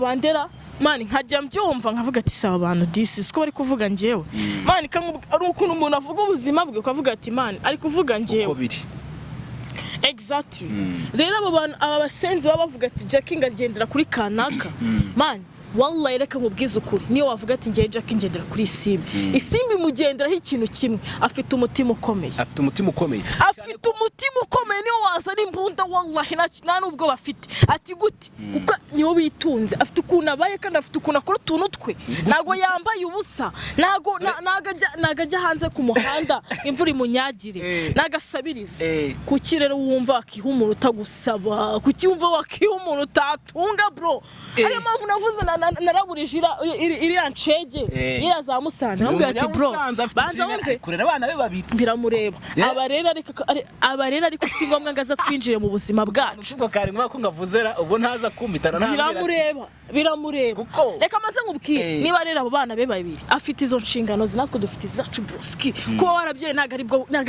bandera mani nkajya mbyumva nkavuga ati saba abantu disi siko bari kuvuga ngewe mani ari ukuntu umuntu avuga ubuzima bwe ukavuga ati mani ari kuvuga ngewe exactly rero abo bantu aba basenzi baba bavuga ati Jacky ngagendera kuri kanaka mani wallahi reka mubwiza ukuri niyo wavuga ati ngiye Jacky ngendera kuri Isimbi mugenderaho ikintu kimwe afite umutima ukomeye niyo wazana imbunda wallahi nta nubwo bafite ati gute kuko niyo bitunze afite ukuntu abaye kandi afite ukuntu akora utuntu twe nago yambaye ubusa nago nagajya hanze ku muhanda imvura imunyagire nagasabirize kuki rero wumva wakiha umuntu utagusaba kuki wumva wakiha umuntu utatunga bro ariyo mpamvu navuze naraburije iri yancege irazamusanze nambwira ati bro banza wumve kurera abana be babiri biramureba abarera ariko si ngombwa ngaza twinjire mu buzima bwacu ubwo karimo ko ngavuzera ubwo ntaza kumitana nta biramureba reka maze nkubwire niba rero abo bana be babiri afite izo nshingano natwe dufite izacu broski kuba warabyeyi ntago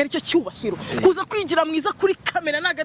ari cyo cyubahiro kuza kwigira mwiza kuri kamera ntago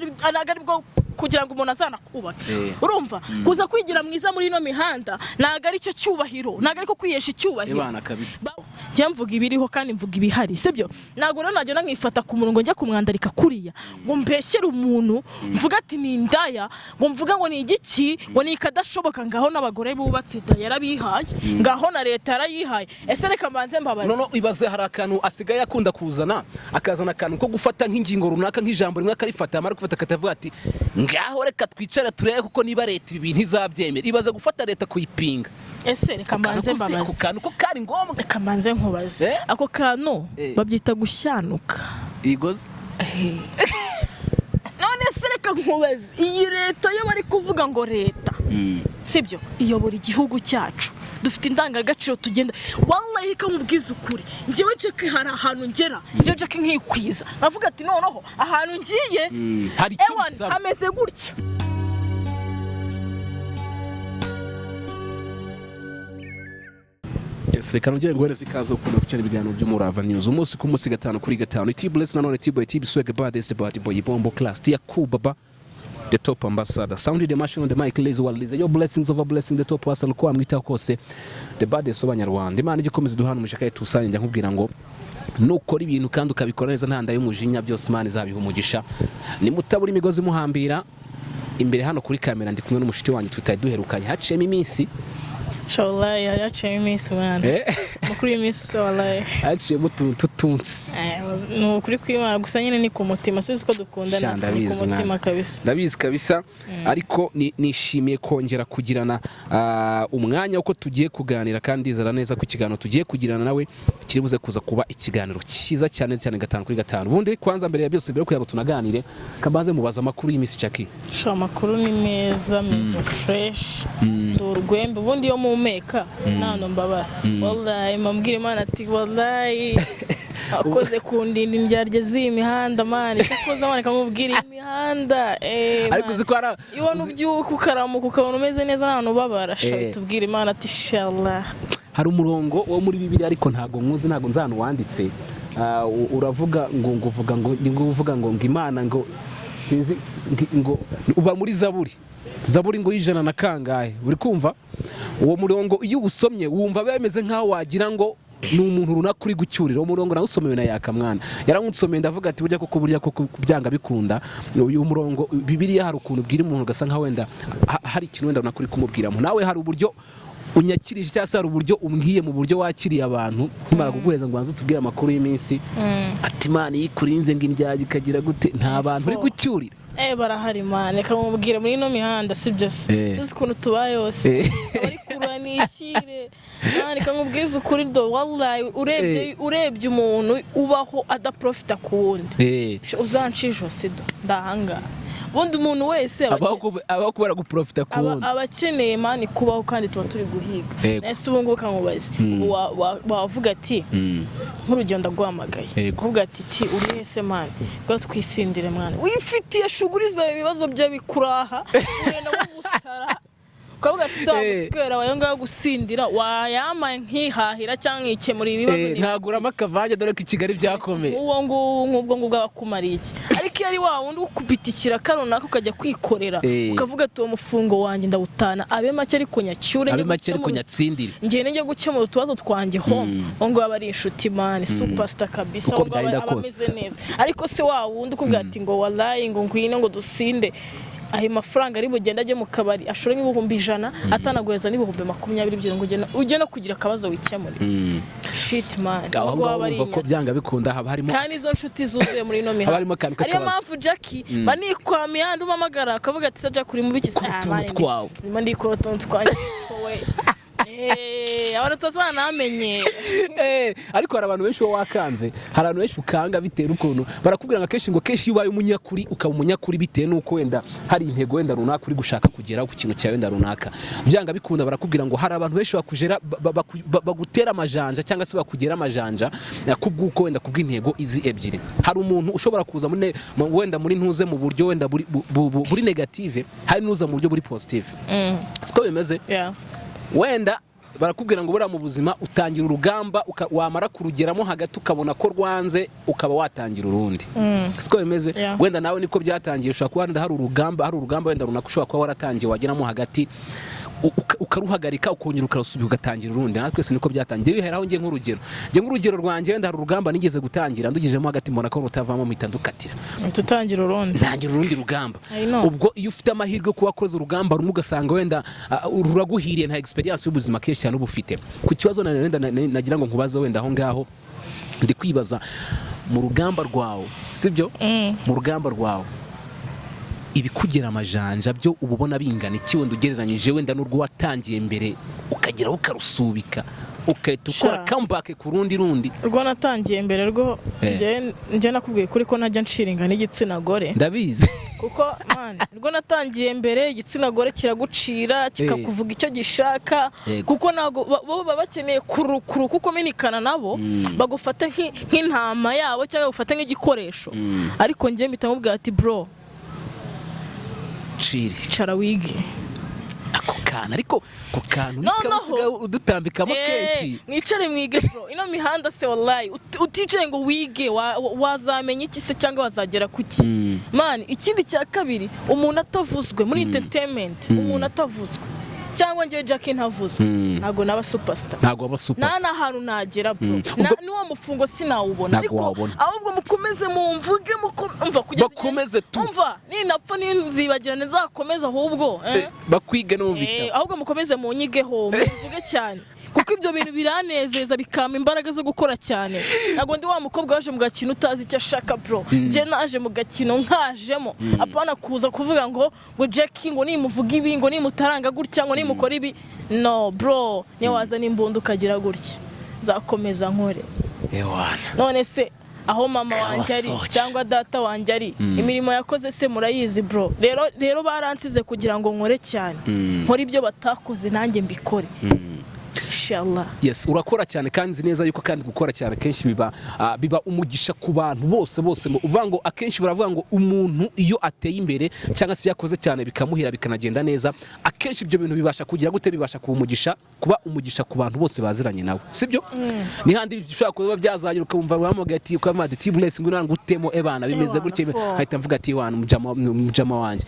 ari bwo kugira ngo umuntu azana kubaha urumva kuza kwigira mwiza muri no mihanda ntago ari cyo cyubahiro ntago ari ko kwiyesha icyubahiro ibana kabisa njye mvuga ibiriho kandi mvuga ibihari sibyo ntago rero najya nkifata ku murongo njya kumwandarika kuriya ngo mbeshyere umuntu mvuga ati ni indaya ngo mvuga ngo ni igiki ngo ni kadashoboka ngaho n'abagore bubatse yarabihaye ngaho na leta yarayihaye ese reka mbanze mbabaze no ibaze hari akantu asigaye akunda kuzana akazana akantu ko gufata nk'ingingo runaka nk'ijambo rimwe akarifata amara gufata akatavuga ati ngaho reka twicara turebe kuko niba leta ibi bintu izabyemera ibaze gufata leta kuyipinga ese reka mbanze mbabaze kantu ko kari ngombwa reka mbanze nkubaze ako kantu babyita gushyanuka igoze none se reka nkubaze iyi leta yo bari kuvuga ngo leta sibyo iyobora igihugu cyacu dufite indangagaciro tugenda wallahi kamubwiza ukuri ngiye Jacky hari ahantu ngera ngiye Jacky nkikwiza bavuga ati noneho ahantu ngiye hari cyo hameze gutya Reka nongere nguhereze ikaze ukunda gucana ibiganiro by'umurava news umunsi ku munsi gatanu kuri gatanu T-Bless nanone T-Boy T-Swag baddest boy bombo class Tia Kubaba the top ambassador sound the machine on the mic lazy well your blessings over blessing the top wasal ko amwita kose the baddest abanyarwanda Imana igikomeza duhana umushaka tusanye njya nkubwira ngo nukora ibintu kandi ukabikora neza ntanda y'umujinya byose Imana izabiha umugisha ni mutabura imigozi muhambira imbere hano kuri kamera ndi kumwe n'umushiti wanjye tutaduherukanye haciyemo iminsi wallahi yaciye iminsi mwana mukuru iminsi wallahi haciye mutuntunsi no kuri kwimana gusa nyine ni ku mutima sizi ko dukundana ni ku mutima kabisa ndabizi kabisa ariko nishimiye kongera kugirana umwanya uko tugiye kuganira kandi zara neza ku kiganiro tugiye kugirana nawe kiribuze kuza kuba ikiganiro cyiza cyane gatanu kuri gatanu ubundi kwanza mbere ya byose byo kuyago tunaganire kabaze mubaza amakuru y'imisi Jacky amakuru ni meza fresh urwembe ubundi yo mumeka nano mbabara wallahi mambwira Imana ati wallahi akoze kundinda indyarye z'imihanda mani cyakoze Imana kamubwira imihanda ariko zikora ibona ubyuka ukaramuka ukabona umeze neza nano babara tubwira Imana ati inshallah hari umurongo wo muri Bibiliya ariko ntago nkuzi ntago nzanu wanditse uravuga ngo Imana ngo sinzi ngo uba muri Zaburi ngo y'ijana na kangahe uri kumva uwo murongo iyo ubusomye wumva bemeze nkaho wagira ngo ni umuntu runaka uri gucyurira umurongo nawe usomewe na yakamwana yaramunsomeye ndavuga ati burya koko byanga bikunda uyu murongo Bibiliya hari ukuntu ubwira umuntu gasa nka wenda hari ikintu wenda unakuri kumubwiramo nawe hari uburyo unyakirije cyangwa hari uburyo umbwiye mu buryo wakiriye abantu kumara kuguheza ngo banze utubwire amakuru y'iminsi ati Imana yikurinze ngo indyage ikagira gute nta bantu uri gucyurira barahari Imana reka mubwire muri no mihanda sibyo se ukuntu tubaye yose ari kuranishire reka mubwize ukuri do wallahi urebye umuntu ubaho adaprofita kuwundi uzancisho sido ndahanga bundi umuntu wese aba kubera guprofita kuwundi abakeneye mani kubaho kandi tuba turi guhiga nese ubu ngubu kamubaze wavuga ati nk'urugendo ndaguhamagaye kuvuga ati uri hese mani ngo twisindire mwana wifitiye shuguriza ibibazo by'abikuraha urenda gusara ukavuga ati za muswera wayo ngaho gusindira wayamaye nkihahira cyangwa nkikemura ibibazo ntaguramo akavanye dore ko i Kigali byakomeye uwo ngubwo abakumariye iki ariko iyo ari wa wundi ukubitikira karunaka ukajya kwikorera ukavuga ati uwo mufungo wanjye ndawutana abe make ariko nyacyure nyatsindire ngiye njye gukemura utubazo twanjye home ngo aba ari inshuti man superstar kabisa ngo abameze neza ariko se wa wundi ukubwira ati ngo wallahi ngo ngwino ngo dusinde ayo mafaranga ari bugenda ajye mu kabari ashore nk'ibihumbi 100 atanaguheza n'ibihumbi 20 byo ngo ujye no kugira akabazo wikemure shit man ngo ko byanga bikunda haba harimo kandi izo nshuti zuzuye muri no miha ariyo mpamvu Jacky banikwamiye andi umamagara akavuga ati Jacky kuri mu biki ndikora tonto twanjye abantu tuzanamenye ariko hari abantu benshi wakanze hari abantu benshi ukanga bitera ukuntu barakubwira ngo kenshi iyo ubaye umunyakuri ukaba umunyakuri bitewe nuko wenda hari intego wenda runaka uri gushaka kugera ku kintu cyawe wenda runaka byanga bikunda barakubwira ngo hari abantu benshi bakujera bagutera amajanja cyangwa se bakugera amajanja kubwuko wenda kubw'intego izi ebyiri hari umuntu ushobora kuza wenda muri ntuze mu buryo wenda buri negative hari nuza mu buryo buri positive siko bimeze wenda barakubwira ngo bura mu buzima utangira urugamba wamara kurugeramo hagati ukabona ko rwanze ukaba watangira urundi siko bimeze wenda nawe niko byatangiye ushaka kuba hari urugamba wenda runaka ushobora kuba waratangiye wageramo hagati ukaruhagarika ukongera ukarasubiza ugatangira urundi natwe se niko byatangiye biheraho ngiye nk'urugero rwanjye wenda hari urugamba nigeze gutangira ndugijemo hagati mbona ko rutavamo mitandukatira tutangira urundi rugamba ubwo iyo ufite amahirwe kuba koze urugamba rumwe ugasanga wenda ruraguhiriye nta experience y'ubuzima kenshi cyane ubufite ku kibazo wenda nagira ngo nkubaze wenda aho ngaho ndi kwibaza mu rugamba rwawe sibyo mu rugamba rwawe ibikugera amajanja byo ububona bingana iki wenda ugereranyije wenda n'urwo watangiye mbere ukageraho ukarusubika ukahita ukora comeback ku rundi rwo natangiye mbere rwo njye nakubwiye kuri ko najya nshiringa n'igitsina gore ndabizi kuko man rwo natangiye mbere igitsina gore kiragucira kikakuvuga icyo gishaka kuko nago bo bakeneye kurukuru kuko menikana nabo bagufata nk'intama yabo cyangwa bagufata nk'igikoresho ariko njye mpita ati bro cara wige ako kana ariko ko kantu nikabusiga udutambikamo kenshi mwicare mwige bro ino mihanda se wallahi uticaye ngo wige wazamenya iki se cyangwa wazagera kuki man ikindi cya kabiri umuntu atavuzwe muri entertainment umuntu atavuzwe cyangwa ngiye Jacky ntavuzwe ntago naba superstar nana hantu nagera bro niwo mufungo sinawubona ariko ahubwo mukomeze mumvuge umva kugeza bakomeze tu umva ninapfa ninzibagirane nzakomeza ahubwo bakwige no bita ahubwo mukomeze munyigeho muvuge cyane kuko ibyo bintu biranezeza bikama imbaraga zo gukora cyane nago ndi wa mukobwa waje mu gakino utazi icyo ashaka bro nje naje mu gakino nkajemo apana kuza kuvuga ngo Jacky ngo nimuvuga ibi ngo nimutaranga gutya ngo nimukora ibi no bro ni waza n'imbunda ukagira gutya zakomeza nkore none se aho mama wanjye ari cyangwa data wanjye ari imirimo yakoze se murayizi bro rero baransize kugira ngo nkore cyane nkora ibyo batakoze nanjye mbikore inshallah. Yes, urakora cyane kandi nzi neza yuko kandi gukora cyane kenshi biba umugisha ku bantu bose uvuga ngo akenshi baravuga ngo umuntu iyo ateye imbere cyangwa se yakoze cyane bikamuhira bikanagenda neza akenshi ibyo bintu bibasha kugira gute bibasha kuba umugisha ku bantu bose baziranye nawe sibyo ni handi bishobora kuba byazagira ukumva bamugaye ati ukamadi ti blessing ngo utemo ebana bimeze gutye hahita mvuga ati wana mujama wanjye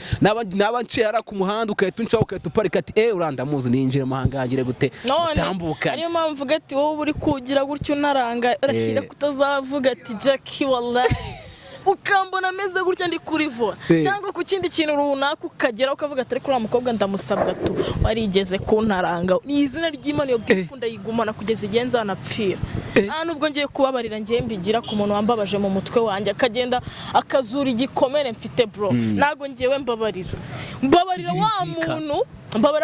nabance ara ku muhanda ukahita uncaho ukahita uparika ati uranda muzi ninjire mahangagire gute tambuka ariyo mpamvu vuga ati wowe uri kugira gutyo naranga urashira kutazavuga ati Jacky wallahi ukambona ameze gutya ndi kurivo cyangwa ku kindi kintu runaka ukagera ukavuga ati kuri umukobwa ndamusabwa tu warigeze kuntaranga ni izina ry'Imana yo bwifunda yigumana kugeza igenza anapfira nubwo ngiye kubabarira ngiye mbigira ku muntu wambabaje mu mutwe wanjye akagenda akazura igikomere mfite bro nago ngiyewe mbabarira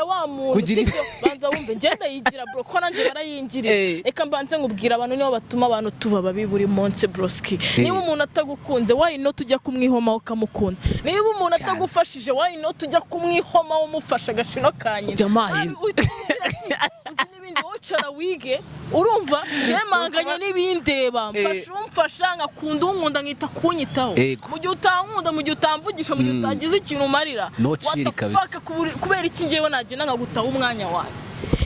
wa muntu sibyo banza wumve ngenda yigira bro ko nanjye barayingira reka mbanze ngubwira abantu nibo batuma abantu tubaba biburi monse broski niba umuntu atagukunze why not ujya kumwihoma ukamukunda niba umuntu atagufashije why not ujya kumwihoma umufasha gashino kanye icara wige urumva byemanganye n'ibindeba mfasha nkakunda unkunda nkita kunyitaho mu gihe utankunda mu gihe utamvugisha mu gihe utagize ikintu umarira kubera iki ngewe nagenda nkagutaha umwanya wawe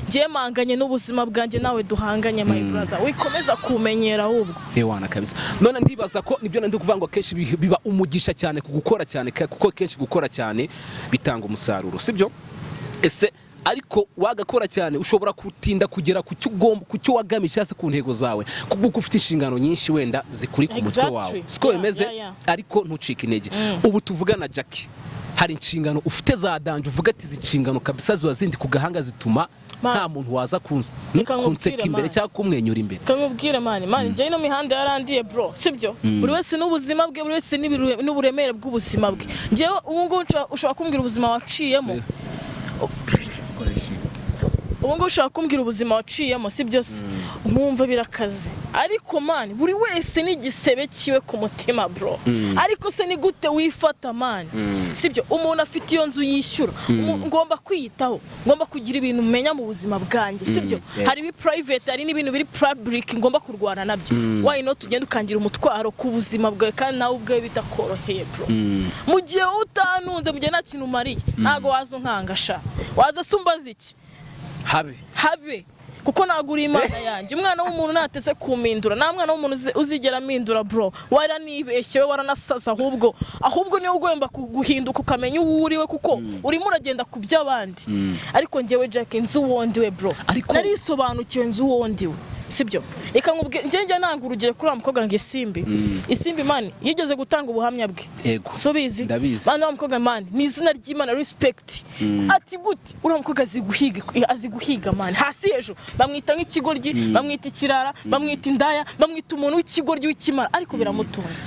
byemanganye n'ubuzima bwanjye nawe duhanganye my brother wikomeza kumenyera ahubwo ewana kabisa none ndibaza ko nibyo nandi kuvuga ngo kenshi biba umugisha cyane kugukora cyane kuko kenshi gukora cyane bitanga umusaruro sibyo ese ariko wagakora cyane ushobora kutinda kugera ku cyo wagamije cyase ku ntego zawe kuko ufite inshingano nyinshi wenda zikuri ku mutwe wawe siko bimeze ariko ntucike intege ubu tuvugana Jacky hari inshingano ufite za danje uvuga ati zinshingano kabisa ziba zindi ku gahanga zituma nta muntu waza kunseka imbere cyangwa kumwenyura imbere kankubwire mani njye no mihanda yarandiye bro sibyo buri wese n'ubuzima bwe buri wese n'uburemere bw'ubuzima bwe njyewe ubu ngubu ushobora kumbwira ubuzima waciyemo ubu ngubu ushaka kumbwira ubuzima waciyemo si byose nkumva birakaze ariko mani buri wese n'igisebe kiwe ku mutima bro ariko se ni gute wifata mani sibyo umuntu afite iyo nzu yishyura ngomba kwiyitaho ngomba kugira ibintu umenya mu buzima bwanjye sibyo hari ibi private hari n'ibintu biri public ngomba kurwana nabyo why not ugenda ukangira umutwaro ku buzima bwawe kandi nawe ubwawe bitakoroheye bro mu gihe utanunze mu gihe nta kintu umariye ntago waza unkangasha waza sumbaza iki habe kuko naguri imana yanjye umwana w'umuntu natese kumindura nta mwana w'umuntu uzigera amindura bro waranibeshye we waranasaza ahubwo niyo ugomba guhinduka ukamenya uwo uriwe kuko urimo uragenda ku by'abandi ariko njyewe Jacky nzi uwondi we bro narisobanukiwe nzi uwondi we sibyo reka nkubwire njye nanga urugero kuri amukobwa ngo Isimbi man yigeze gutanga ubuhamya bwe yego so bizi bana amukobwa man ni izina ry'Imana respect ati gute uramukobwa aziguhiga man hasi ejo bamwita nk'ikigoryi bamwita ikirara bamwita indaya bamwita umuntu w'ikigoryi w'ikimara ariko biramutunze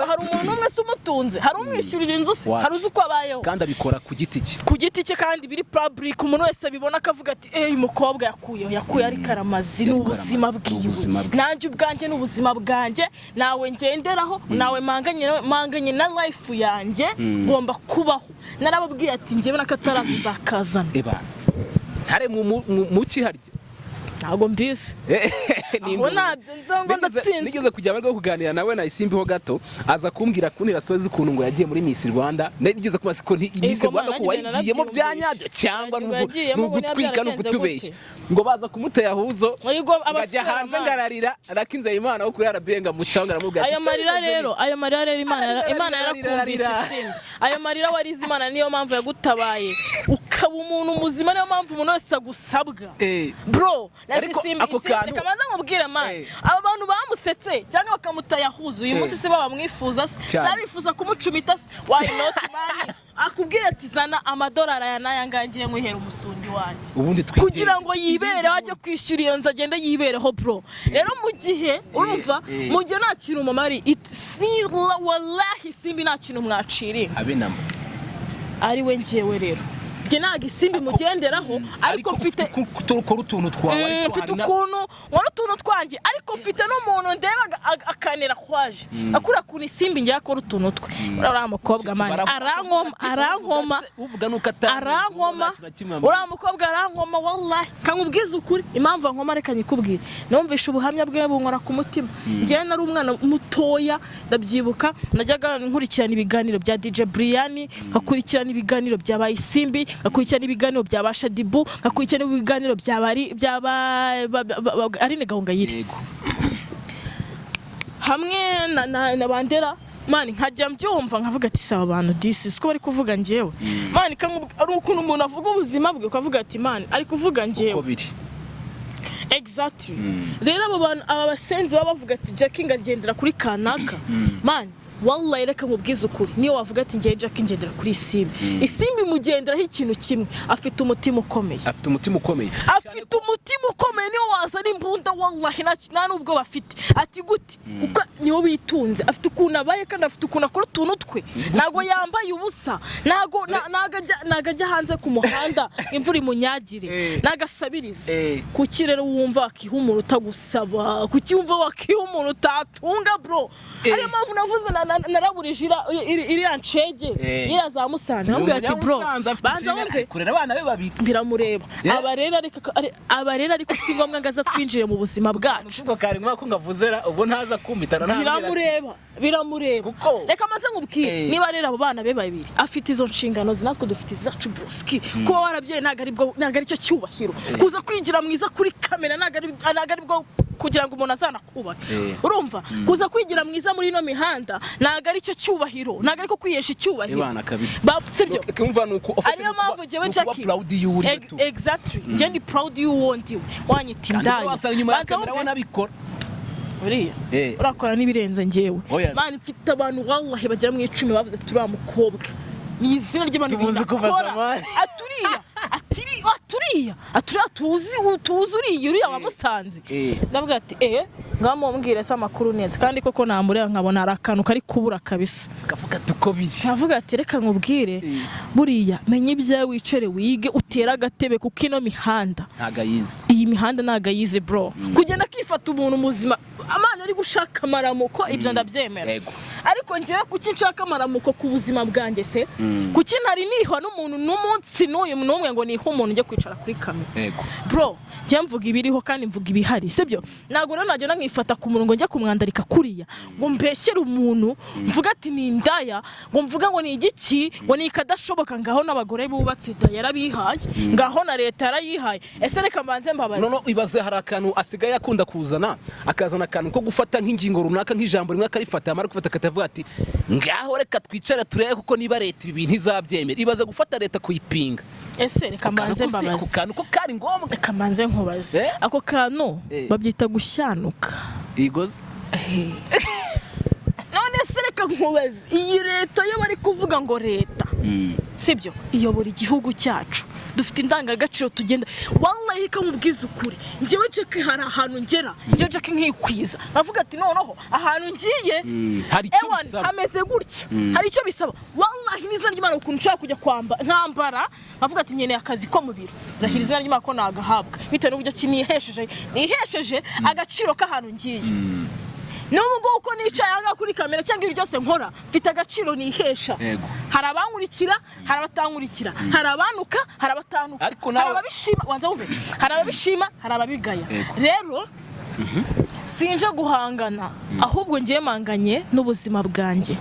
hari umuntu umwe se umutunze hari umwishyurira inzu se hari uzi uko abayeho kandi abikora ku giti cye kandi biri public umuntu wese abibona akavuga ati umukobwa yakuye ari karamazi n'ubuzima nanjye ubwanjye n'ubuzima bwanjye nawe ngenderaho nawe manganye na life yanjye ngomba kubaho narababwiye ati njyewe nakataraza nzakazana ntare mu kiharye ntago mbizi aho nabyo nzango ndatsinze nigeze kujya barwo kuganira nawe na Isimbi ho gato aza kumbwira kunira stories ukuntu ngo yagiye muri Miss Rwanda nigeze kumasa ko Miss Rwanda ko wayigiyemo byanyabyo cyangwa n'ugutwika n'ugutubeshya ngo baza kumuteye ahuzo ngajya hanze ngararira arakinze Imana wo kuri arabenga mucanga aramubwira aya marira rero Imana yarakumvisha Isimbi aya marira warize Imana niyo mpamvu yagutabaye ukaba umuntu muzima niyo mpamvu umuntu wese agusabwa bro reka maze nkubwire mani aba bantu bamusetse cyangwa bakamutaya ahuze uyu munsi se babamwifuza zabifuza kumucumita why not mani akubwira ati zana amadolari aya naya ngangiye mwihera umusundi wanjye kugira ngo yibere wajye kwishyura iyo nzu agende yibereho bro rero mu gihe urumva mu gihe nta kintu umumari wallahi Isimbi nta kintu mwaciriye ari we ngewe rero naga Isimbi mugenderaho ariko mfite ukora utuntu twawe mfite ukuntu nkora utuntu twanjye ariko mfite n'umuntu ndeba akanera kwaje akura ku Isimbi njya akora utuntu twe uriya mukobwa mani arankoma uvuga nuko arankoma uriya mukobwa arankoma wallahi kankubwiza ukuri impamvu ankoma reka nyikubwire numvisha ubuhamya bwe bunkora ku mutima njye nari umwana mutoya ndabyibuka najyaga nkurikirana ibiganiro bya DJ Brian akurikirana ibiganiro bya Isimbi akurikirana ibiganiro bya Bashadibu akurikirana ibiganiro Arine Gahongayire hamwe na Bandera mani nkajya mbyumva nkavuga ati saba abantu disi siko bari kuvuga njyewe mani ari ukuntu umuntu avuga ubuzima bwe ukavuga ati mani ari kuvuga njyewe exactly rero aba basenzi baba bavuga ati Jacky ngagendera kuri kanaka mani wallahi reka mubwiza ukuri niyo wavuga ati ngiye Jacky ngendera kuri Isimbi mugenderaho ikintu kimwe afite umutima ukomeye niyo wazana imbunda wallahi nta nubwo bafite ati gute kuko niyo bitunze afite ukuntu abaye kandi afite ukuntu akora utuntu twe nago yambaye ubusa nagajya hanze ku muhanda imvura imunyagire nagasabirize kuki rero wumva wakiha umuntu utagusaba kuki wumva wakiha umuntu utatunga bro ariyo mpamvu navuze naraburije iriya ncege iriya za Musanze nkamubwira ati bro banza wumve kurera abana be babiri biramureba abarera ariko si ngombwa ngo aza twinjire mu buzima bwacu ubwo kari mwako ngavuzera ubwo ntaza kumitana biramureba reka maze nkubwire niba rero abo bana be babiri afite izo nshingano natwe dufite izacu broski kuba warabyeyi ntago ari cyo cyubahiro kuza kwigira mwiza kuri kamera ntago ari bwo kugira ngo umuntu azanakubahe urumva kuza kwigira mwiza muri ino mihanda ntago ari cyo cyubahiro ntago ari ko kwiyesha icyubahiro ibana kabisa sibyo kumva nuko ariyo mpamvu jewe Jacky proud you exactly je ndi proud you wondiwe wanyita indaya banza wumve bikora uriya urakora nibirenze ngewe man mfite abantu wallahi bagera mu 10 bavuze turi mukobwa ni izina ry'abantu bindakora aturiya tuzi uriya wa Musanze ndavuga ati ngamumbwire se amakuru neza kandi koko namureba nkabona arakantu kari kubura kabisa kavuga tuko biri ndavuga ati reka nkubwire buriya menye ibyawe wicare wige utera agatebe kuko ino mihanda ntaga yize iyi mihanda ntaga yize bro kugenda kifata umuntu muzima amana ari gushaka amaramuko ibyo ndabyemera ariko ngewe kuki nshaka amaramuko ku buzima bwanjye se kuki ntari nihwa n'umuntu n'umunsi n'uyu n'umwe ngo nihe umuntu njye kwicara kuri kamera bro njye mvuga ibiriho kandi mvuga ibihari sibyo ntago rero najya nkifata ku muntu ngo njye kumwandarika kuriya ngo mbeshyere umuntu mvuga ati ni indaya ngo mvuga ngo ni igiki ngo ni ikadashoboka ngaho n'abagore bubatse yarabihaye ngaho na leta yarayihaye ese reka mbanze mbabaze no ibaze hari akantu asigaye akunda kuzana akazana akantu ko gufata nk'ingingo runaka nk'ijambo rimwe akarifata amara gufata akatavuga ati ngaho reka twicara turebe kuko niba leta ibi bintu izabyemera ibaze gufata leta kuyipinga ese reka mbanze mbabaze akantu ko kari ngombwa reka mbanze nkubaze ako kantu babyita gushyanuka igoze none se reka nkubaze iyi leta yo bari kuvuga ngo leta sibyo iyobora igihugu cyacu dufite indangagaciro tugenda wallahi kamubwiza ukuri njyewe Jacky hari ahantu ngera njyewe Jacky nkikwiza bavuga ati noneho ahantu ngiye hari icyo bisaba ameze gutya hari icyo bisaba wallahi nizana ry'Imana ukuntu nshaka kujya nkambara bavuga ati nkeneye akazi ko mu biro rahira izina ry'Imana ko nagahabwa bitewe n'uburyo nihesheje agaciro k'ahantu ngiye n'ubwo uko nicaye anga kuri kamera cyangwa ibi byose nkora mfite agaciro nihesha hari abankurikira hari abatankurikira hari abanuka hari abatanuka hari ababishima wanza wumve hari ababishima hari ababigaya rero sinje guhangana ahubwo ngiye manganye n'ubuzima bwanjye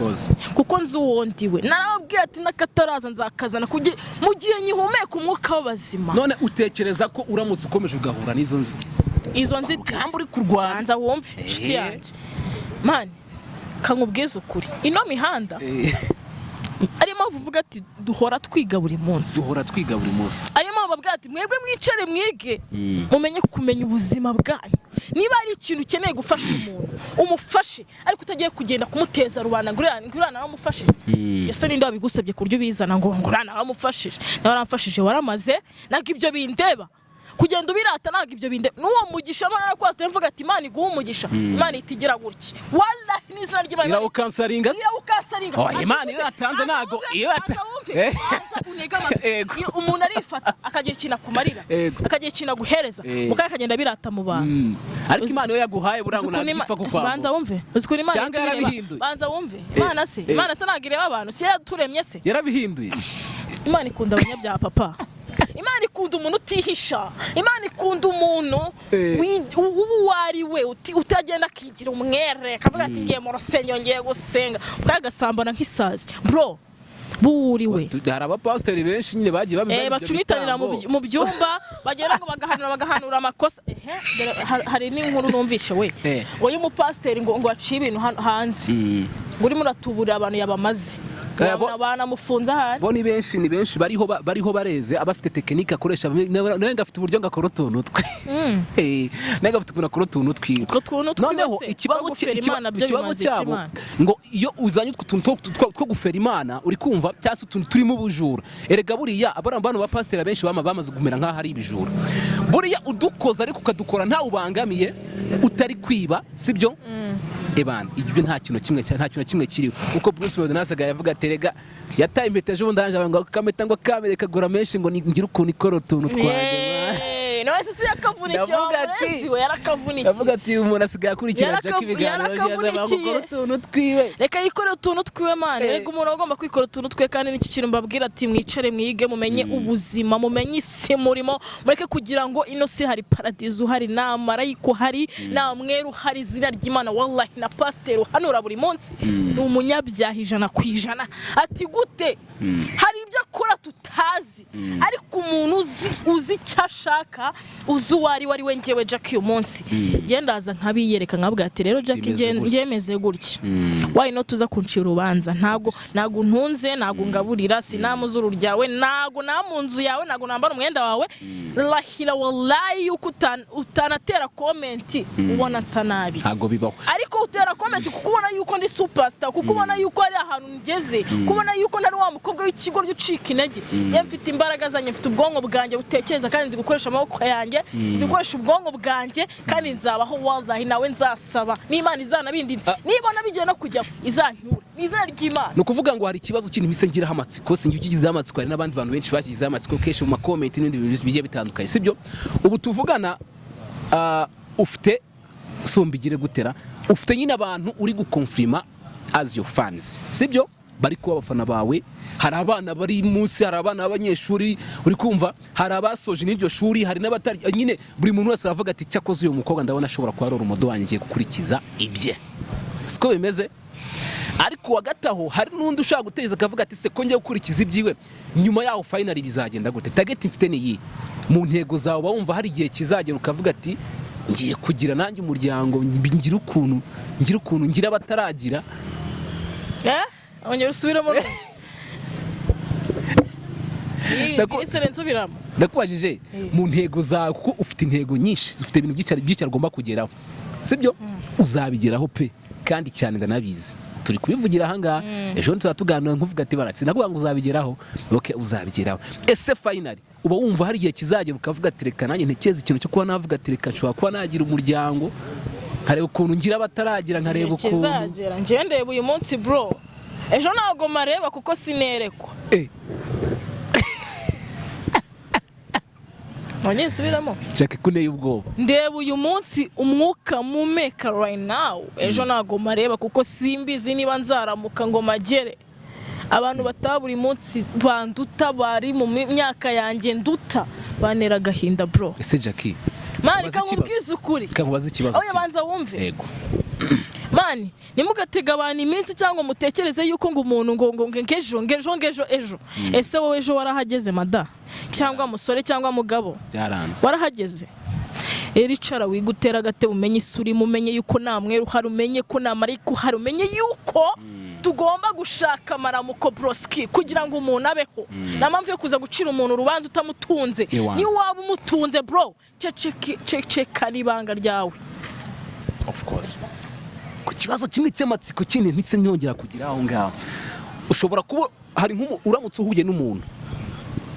kuko nzi uwondiwe narababwiye ati nakataraza nzakazana mu gihe nyihumeka umwuka w'abazima none utekereza ko uramutse ukomeje ugahura n'izo nzitizi izo nzitizi uri kurwana wanza wumve shiti yanjye mani kankubwiza ukuri ino mihanda ariyo mpamvu mvuga ati duhora twiga buri munsi ariyo mpamvu bavuga ati mwebwe mwicare mwige mumenye kumenya ubuzima bwanyu niba ari ikintu ukeneye gufasha umuntu umufashe ariko utagiye kugenda kumuteza rubanda ngurana naramufashije yose ninde wabigusabye kuryo bizana ngo ngurana naramufashije naramfashije waramaze nako ibyo bindeba kugenda ubirata ntabwo ibyo binde n'uwo mugisha Imana ko atemvuga ati Imana iguha umugisha Imana itigira gutya wallahi n'izina ry'Imana ira ukansaringa Imana iyo yatanze ntago iyo umuntu arifata akagira ikintu akumarira akagira ikintu aguhereza ukakagenda birata mu bantu ariko Imana iyo yaguhaye burango nagipfa kukwabo banza wumve uzikuri Imana banza wumve Imana se nagireba abantu si yaturemye se yarabihinduye Imana ikunda abanyabyaha papa Imana ikunda umuntu utihisha Imana ikunda umuntu wari we utagenda akigira umwere akavuga ati ngiye mu rusengero ngiye gusenga ukagasambana nk'isazi bro buriwe hari abapasiteri benshi nyine bagiye babibona bacumitanira mu byumba bagera ngo bagahanura amakosa hari n'inkuru numvishe we wowe umupasiteri ngo aciye ibintu hanze ngo urimo uratuburira abantu yabamaze banamufunza hari bo ni benshi bariho bareze abafite tekinike akoresha nawe ngafite uburyo ngakora utuntu twe nawe ngafite ukuntu akora utuntu twiwe noneho ikibazo cyabo ngo iyo uzanye utuntu two gufera Imana uri kumva cyase utuntu turimo ubujura erega buriya abantu ba pasiteri benshi bamaze kumera nkaho ari ibijura buriya udukoza ariko ukadukora nta ubangamiye utari kwiba sibyo ebana ibyo nta kintu kimwe kiriho uko Bruce Rodnase yavuga terega yataye impeta ejo ndanje ngo kameta ngo kamere kagura menshi ngo ngira ukuntu ikora utuntu twaje no wese si yakavunikiye umurezi we yarakavunikiye avuga ati umuntu asigaye akurikira Jacky ibiganiro by'amakuru utuntu twiwe reka yikore utuntu twiwe mani rega umuntu agomba kwikora utuntu twe kandi n'iki kintu mbabwira ati mwicare mwige mumenye ubuzima mumenye isi murimo mureke kugira ngo ino si hari paradizo hari na marayiko hari na mweru hari izina ry'Imana wallahi na pasteur hanura buri munsi ni umunyabyaha 100% ati gute hari ibyo akora tutazi ariko umuntu uzi icyo ashaka uzi wari we ngewe Jacky uyu munsi gendaza nkabiyereka nkabwa ati rero Jacky ngemeze gutya why not uza kuncira urubanza ntago ntunze ntago ngaburira sinamuzuru ryawe ntago namunzu yawe ntago nambara umwenda wawe rahira wallahi yuko utanatera comment ubona nsa nabi ntago bibaho ariko utera comment kuko ubona yuko ndi superstar kuko ubona yuko ari ahantu ngeze kubona yuko nari wa mukobwa w'ikigo ry'ucika intege mfite imbaraga zanye mfite ubwonko bwanjye butekereza kandi nzi gukoresha amaboko yanjye nzi gukoresha ubwonko bwanjye kandi nzabaho wallahi nawe nzasaba n'Imana izanabindi nibona bigiye no kujya izanyura izina ry'Imana no kuvuga ngo hari ikibazo kintu mise ngiraho amatsiko sinjye ukigizeho amatsiko hari n'abandi bantu benshi bakigizeho amatsiko kenshi mu comment n'ibindi bintu bigiye bitandukanye sibyo ubu tuvugana ufite sombigire gutera ufite nyine abantu uri gukonfirma as your fans sibyo bari kuba abafana bawe hari abana bari munsi hari abana b'abanyeshuri uri kumva hari abasoje n'iryo shuri hari n'abatari nyine buri muntu wese avuga ati cyakoze uyu mukobwa ndabona ashobora kuba ari umudo wanjye gukurikiza ibye siko bimeze ariko wagataho hari n'undi ushaka guteza akavuga ati se ko ngiye gukurikiza ibyiwe nyuma yaho finally bizagenda gute target mfite ni iyi mu ntego zawe bawumva hari igihe kizagera ukavuga ati ngiye kugira nanjye umuryango ngira ukuntu ngira abataragira ongera usubiramo ndakubajije mu ntego zawe kuko ufite intego nyinshi ufite ibintu byinshi agomba kugeraho sibyo uzabigeraho pe kandi cyane ndanabizi turi kubivugira ahangaha ejo tuzatuganira nkuvuga ati baratsi ndavuga ngo uzabigeraho okay uzabigeraho ese finally uba wumva hari igihe kizagera ukavuga ati reka nanjye ntekeze ikintu cyo kuba navuga ati reka nshobora kuba nagira umuryango nkareba ukuntu ngira abataragira nkareba ukuntu kizagera njye ndeba uyu munsi bro ejo ntago mareba kuko sinerekwa Nonye subiramo Jacky kuneye ubwoba ndeba uyu munsi umwuka mumeka right now ejo ntago mareba kuko simbizi niba nzaramuka ngo magere abantu bataburi munsi banduta bari mu myaka yanjye nduta banera gahinda bro ese Jacky mani kamubwiza ukuri kamubaza ikibazo oya banza wumve yego mani nimugatega abantu iminsi cyangwa mutekereze yuko ngo umuntu ngo ngejo ese wowe ejo warahageze mada cyangwa musore cyangwa mugabo byaranze warahageze ericara wigutera agatebo umenye isuri mumenye yuko namwe hari umenye ko namariko hari umenye yuko tugomba gushaka maramuko broski kugira ngo umuntu abeho nampamvu yo kuza gucira umuntu urubanza utamutunze ni waba umutunze bro ceceka nibanga ryawe of course ku kibazo kimwe cy'amatsiko kindi ntise nyongera kugira aho ngaho ushobora kuba hari uramutse uhuye n'umuntu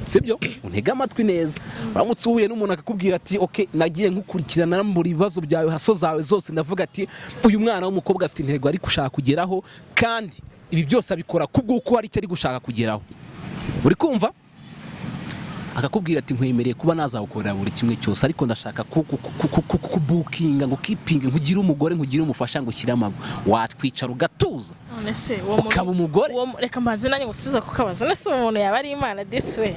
sibyo untega amatwi neza uramutse uhuye n'umuntu akakubwira ati okay nagiye nkukurikirana muri bibazo byawe haso zawe zose ndavuga ati uyu mwana w'umukobwa afite intego ari gushaka kugeraho kandi ibi byose abikora kubw'uko hari icyo ari gushaka kugeraho uri kumva akakubwira ati nkwemereye kuba nazagukorera buri kimwe cyose ariko ndashaka kubukinga ngo keeping nkugira umugore nkugira umufasha ngo ushyire amago watwicara ugatuza none se ukaba umugore reka mbanze nanjye gusubiza kukabaza nese umuntu yaba ari Imana this way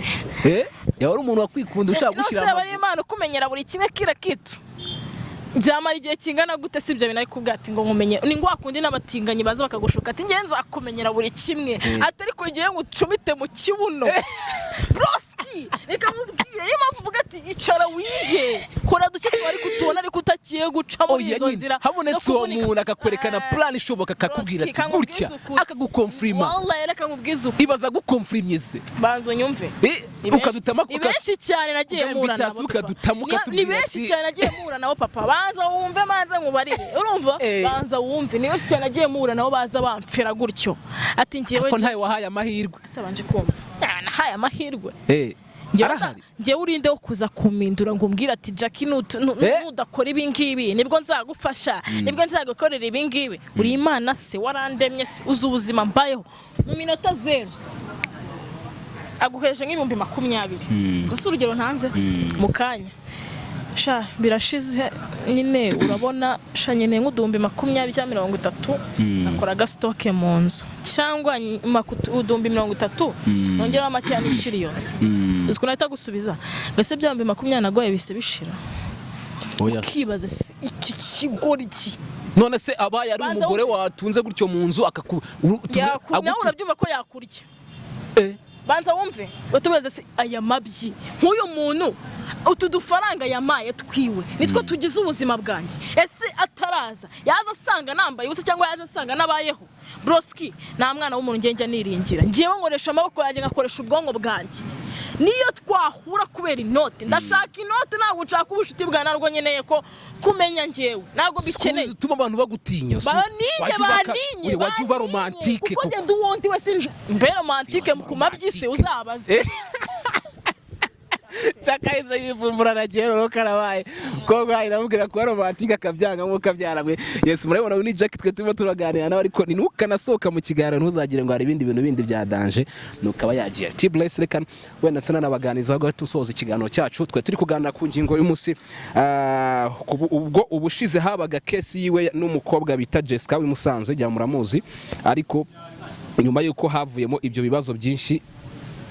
yaba ari umuntu wakwikunda ushaka gushyira amago nose yaba ari Imana kumenyera buri kimwe kira kitu byamara igihe kingana gute sibyo binari kubwati ngo nkumenye ni ngo akundi n'abatinganyi baza bakagushuka ati ngenza akumenyera buri kimwe atari ko ngiye ngucumite mu kibuno broski reka mubwire niyo mpamvu uvuga ati icara wige kora duke twari kutubona ariko utakiye guca muri izo nzira habonetse uwo muntu akakwerekana plan ishoboka akakubwira ati gutya akagukonfirma wallahi reka nkubwize ibaza gukonfirmye se banzo nyumve ukadutama ibenshi cyane nagiye mura nabo ni benshi cyane nagiye mura nabo papa baza wumve manza nkubarire urumva banza wumve ni benshi cyane nagiye mura nabo baza bamfera gutyo ati ngiyewe ko ntaye wahaye amahirwe asabanje kumva nahaye amahirwe arahari ngiye urinde wo kuza kumindura ngo umbwira ati Jacky nudakora ibi ngibi nibwo nzagufasha nibwo nzagukorera ibi ngibi uri Imana se warandemye se uzi ubuzima mbayeho mu minota 0 aguheje nk'ibihumbi 20 gusa urugero ntanze mu kanya sha birashize nyine urabona sha nyine nk'udumbi 20 cyangwa 30 nakoraga stock mu nzu cyangwa udumbi 30 nongera make ya nishiri yose uziko nahita gusubiza gase byambi 20 nagoye bise bishira ukibaza iki kigoriki none se abaye ari umugore watunze gutyo mu nzu nawe urabyumva ko yakurya banza wumve utubeze se aya mabyi nk'uyu muntu utu dufaranga yamaye twiwe nitwo tugize ubuzima bwanjye ese ataraza yaza asanga nambaye ubusa cyangwa yaza asanga nabayeho broski nta mwana w'umuntu ngenge niringira ngiye nkoresha amaboko yanjye ngakoresha ubwonko bwanjye niyo twahura kubera inoti ndashaka inoti ntabwo nshaka ubushuti bwa narwo nyeneye ko kumenya ngewe ntabwo bikeneye tuma abantu bagutinya baninye wajya uba romantike kuko ngende uwundi we sinje mbe romantike ku mabyise uzabaze Jacky iza yivumbura na kero karabaye ko bayinamubwira ko romantike akabyanga nkuko byaramwe yes murabona ni Jacky twe turimo turaganira nawe ariko nukanasohoka mu kiganiro ntuzagire ngo hari ibindi bintu bindi bya danger nukaba yagiye T-Bless reka wenda tsana nabaganiza aho tusoza ikiganiro cyacu twe turi kuganira ku ngingo y'umunsi ubwo ubushize habaga case yiwe n'umukobwa bita Jesca w'imusanze jya muramuzi ariko nyuma yuko havuyemo ibyo bibazo byinshi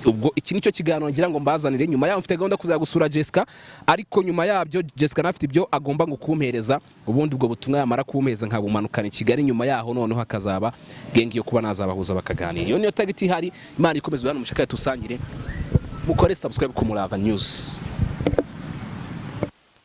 ubwo iki nicyo kiganiro ngira ngo mbazanire nyuma yaho mfite gahunda kuza gusura Jesca ariko nyuma yabyo Jesca nafite ibyo agomba ngo kumpereza ubundi ubwo butumwa yamara kumpereza nkabumanukana i Kigali nyuma yaho noneho hakazaba gengi yo kuba nazabahuza bakaganira iyo niyo target ihari Imana ikomeze hano mushaka tusangire mukore subscribe ku Murava News.